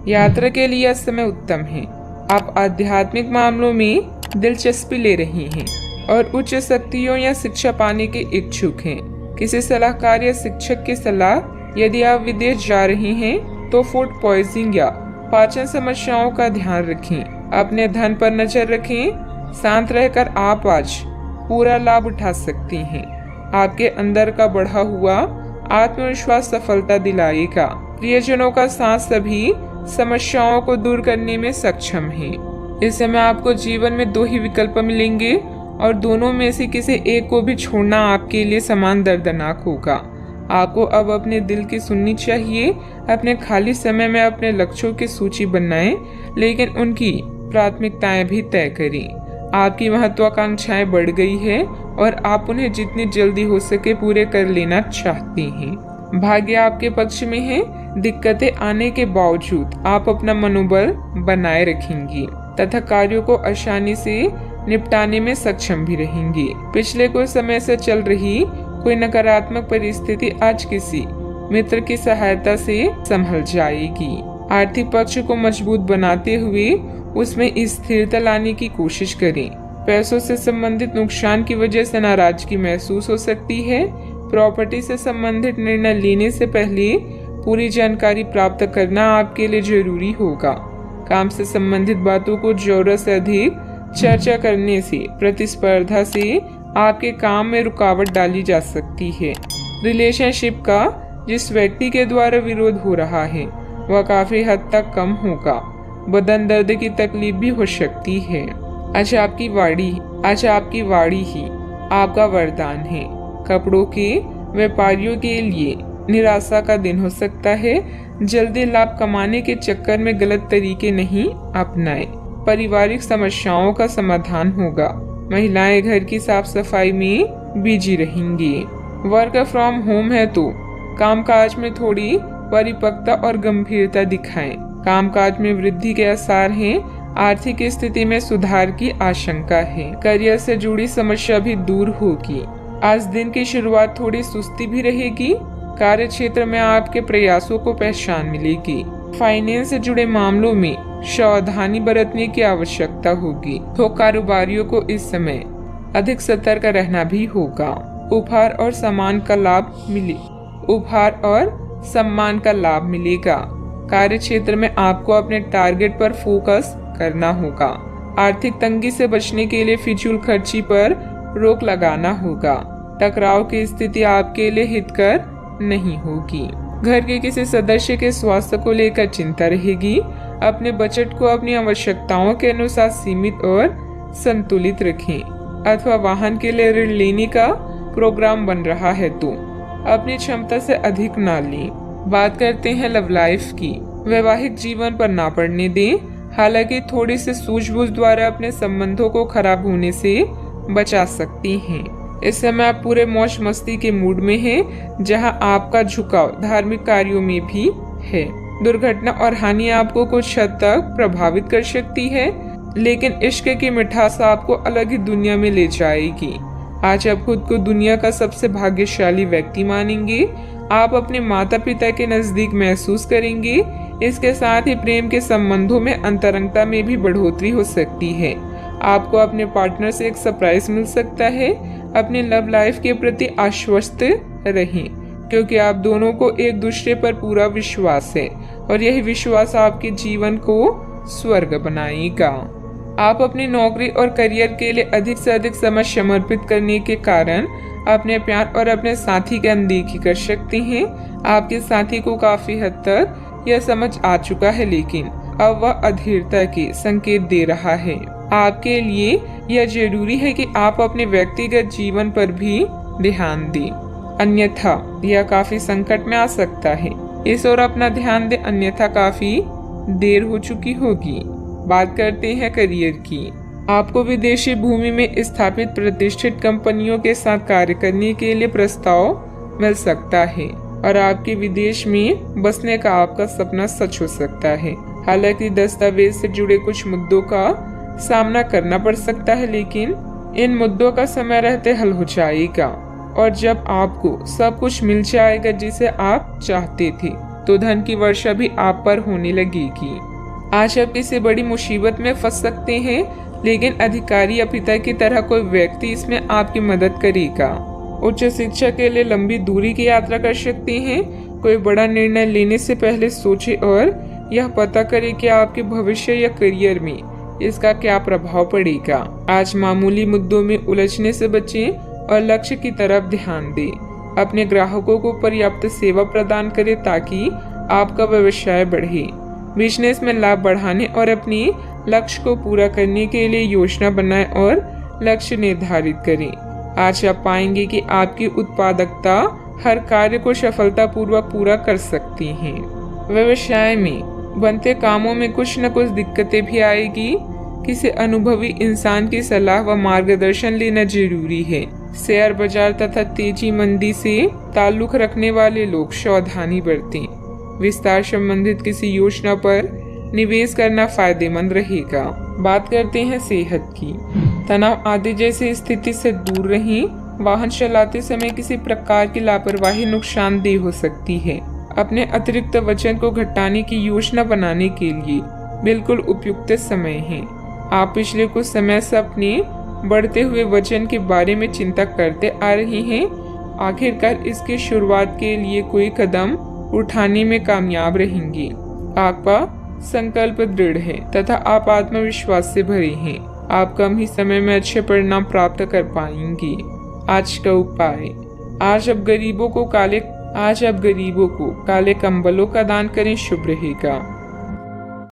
यात्रा के लिए यह समय उत्तम है। आप आध्यात्मिक मामलों में दिलचस्पी ले रही हैं और उच्च शक्तियों या शिक्षा पाने के इच्छुक हैं। किसी सलाहकार या शिक्षक की सलाह यदि आप विदेश जा रही हैं तो फूड पॉइजनिंग या पाचन समस्याओं का ध्यान रखें। अपने धन पर नजर रखें। शांत रहकर आप आज पूरा लाभ उठा सकती हैं। आपके अंदर का बढ़ा हुआ आत्मविश्वास सफलता दिलाएगा। प्रियजनों का साथ सभी समस्याओं को दूर करने में सक्षम है। इस समय आपको जीवन में 2 ही विकल्प मिलेंगे और दोनों में से किसी एक को भी छोड़ना आपके लिए समान दर्दनाक होगा। आपको अब अपने दिल की सुननी चाहिए। अपने खाली समय में अपने लक्ष्यों की सूची बनाएं, लेकिन उनकी प्राथमिकताएं भी तय करें। आपकी महत्वाकांक्षाएं बढ़ गई है और आप उन्हें जितनी जल्दी हो सके पूरे कर लेना चाहती हैं। भाग्य आपके पक्ष में है। दिक्कतें आने के बावजूद आप अपना मनोबल बनाए रखेंगी तथा कार्यों को आसानी से निपटाने में सक्षम भी रहेंगी। पिछले कुछ समय से चल रही कोई नकारात्मक परिस्थिति आज किसी मित्र की सहायता से संभल जाएगी। आर्थिक पक्ष को मजबूत बनाते हुए उसमें स्थिरता लाने की कोशिश करें। पैसों से संबंधित नुकसान की वजह से नाराजगी महसूस हो सकती है। प्रॉपर्टी से संबंधित निर्णय लेने से पहले पूरी जानकारी प्राप्त करना आपके लिए जरूरी होगा। काम से संबंधित बातों को जरूरत से अधिक चर्चा करने से प्रतिस्पर्धा से आपके काम में रुकावट डाली जा सकती है। रिलेशनशिप का जिस व्यक्ति के द्वारा विरोध हो रहा है वह काफी हद तक कम होगा। बदन दर्द की तकलीफ भी हो सकती है। आज आपकी वाड़ी ही आपका वरदान है। कपड़ों के व्यापारियों के लिए निराशा का दिन हो सकता है। जल्दी लाभ कमाने के चक्कर में गलत तरीके नहीं अपनाएं। पारिवारिक समस्याओं का समाधान होगा। महिलाएं घर की साफ सफाई में बिजी रहेंगी। वर्क फ्रॉम होम है तो कामकाज में थोड़ी परिपक्वता और गंभीरता दिखाएं। कामकाज में वृद्धि के आसार हैं। आर्थिक स्थिति में सुधार की आशंका है। करियर से जुड़ी समस्या भी दूर होगी। आज दिन की शुरुआत थोड़ी सुस्ती भी रहेगी। कार्य क्षेत्र में आपके प्रयासों को पहचान मिलेगी। फाइनेंस से जुड़े मामलों में सावधानी बरतने की आवश्यकता होगी। तो कारोबारियों को इस समय अधिक सतर्क रहना भी होगा। उपहार और सम्मान का लाभ मिलेगा। कार्य क्षेत्र में आपको अपने टारगेट पर फोकस करना होगा। आर्थिक तंगी से बचने के लिए फिजूल खर्ची पर रोक लगाना होगा। टकराव की स्थिति आपके लिए हितकर नहीं होगी। घर के किसी सदस्य के स्वास्थ्य को लेकर चिंता रहेगी। अपने बजट को अपनी आवश्यकताओं के अनुसार सीमित और संतुलित रखें। अथवा वाहन के लिए ऋण लेने का प्रोग्राम बन रहा है तो अपनी क्षमता से अधिक ना लें। बात करते हैं लव लाइफ की। वैवाहिक जीवन पर ना पड़ने दें। हालांकि थोड़ी सी सूझबूझ द्वारा अपने संबंधों को खराब होने से बचा सकती हैं। इस समय आप पूरे मौज मस्ती के मूड में हैं, जहां आपका झुकाव धार्मिक कार्यों में भी है। दुर्घटना और हानि आपको कुछ हद तक प्रभावित कर सकती है, लेकिन इश्क की मिठास आपको अलग ही दुनिया में ले जाएगी। आज आप खुद को दुनिया का सबसे भाग्यशाली व्यक्ति मानेंगे। आप अपने माता पिता के नजदीक महसूस करेंगे। इसके साथ ही प्रेम के संबंधों में अंतरंगता में भी बढ़ोतरी हो सकती है। आपको अपने पार्टनर से एक सरप्राइज मिल सकता है। अपने लव लाइफ के प्रति आश्वस्त रहें, क्योंकि आप दोनों को एक दूसरे पर पूरा विश्वास है और यही विश्वास आपके जीवन को स्वर्ग बनाएगा। आप अपनी नौकरी और करियर के लिए अधिक से अधिक समय समर्पित करने के कारण अपने प्यार और अपने साथी की अनदेखी कर सकते हैं। आपके साथी को काफी हद तक यह समझ आ चुका है, लेकिन अब वह अधीरता के संकेत दे रहा है। आपके लिए यह जरूरी है कि आप अपने व्यक्तिगत जीवन पर भी ध्यान दें, अन्यथा यह काफी संकट में आ सकता है। इस ओर अपना ध्यान दें, अन्यथा काफी देर हो चुकी होगी। बात करते हैं करियर की। आपको विदेशी भूमि में स्थापित प्रतिष्ठित कंपनियों के साथ कार्य करने के लिए प्रस्ताव मिल सकता है और आपके विदेश में बसने का आपका सपना सच हो सकता है। हालांकि दस्तावेज से जुड़े कुछ मुद्दों का सामना करना पड़ सकता है, लेकिन इन मुद्दों का समय रहते हल हो जाएगा और जब आपको सब कुछ मिल जाएगा जिसे आप चाहते थे, तो धन की वर्षा भी आप पर होने लगेगी। आज आप किसी बड़ी मुसीबत में फंस सकते हैं, लेकिन अधिकारी या पिता की तरह कोई व्यक्ति इसमें आपकी मदद करेगा। उच्च शिक्षा के लिए लंबी दूरी की यात्रा कर सकते हैं। कोई बड़ा निर्णय लेने से पहले सोचें और यह पता करें कि आपके भविष्य या करियर में इसका क्या प्रभाव पड़ेगा। आज मामूली मुद्दों में उलझने से बचें और लक्ष्य की तरफ ध्यान दें। अपने ग्राहकों को पर्याप्त सेवा प्रदान करें ताकि आपका व्यवसाय बढ़े। बिजनेस में लाभ बढ़ाने और अपनी लक्ष्य को पूरा करने के लिए योजना बनाएं और लक्ष्य निर्धारित करें। आज आप पाएंगे कि आपकी उत्पादकता हर कार्य को सफलतापूर्वक पूरा कर सकती है। व्यवसाय में बनते कामों में कुछ न कुछ दिक्कतें भी आएगी। किसी अनुभवी इंसान की सलाह व मार्गदर्शन लेना जरूरी है। शेयर बाजार तथा तेजी मंदी से ताल्लुक रखने वाले लोग सावधानी बरतें। विस्तार संबंधित किसी योजना पर निवेश करना फायदेमंद रहेगा। बात करते हैं सेहत की। तनाव आदि जैसी स्थिति से दूर रहें। वाहन चलाते समय किसी प्रकार की लापरवाही नुकसानदेह हो सकती है। अपने अतिरिक्त वजन को घटाने की योजना बनाने के लिए बिल्कुल उपयुक्त समय है। आप पिछले कुछ समय से अपने बढ़ते हुए वजन के बारे में चिंता करते आ रहे हैं। आखिरकार इसकी शुरुआत के लिए कोई कदम उठाने में कामयाब रहेंगे। आपका संकल्प दृढ़ है तथा आप आत्मविश्वास से भरे हैं। आप कम ही समय में अच्छे परिणाम प्राप्त कर पाएंगे। आज का उपाय, आज आप गरीबों को काले कंबलों का दान करें, शुभ रहेगा।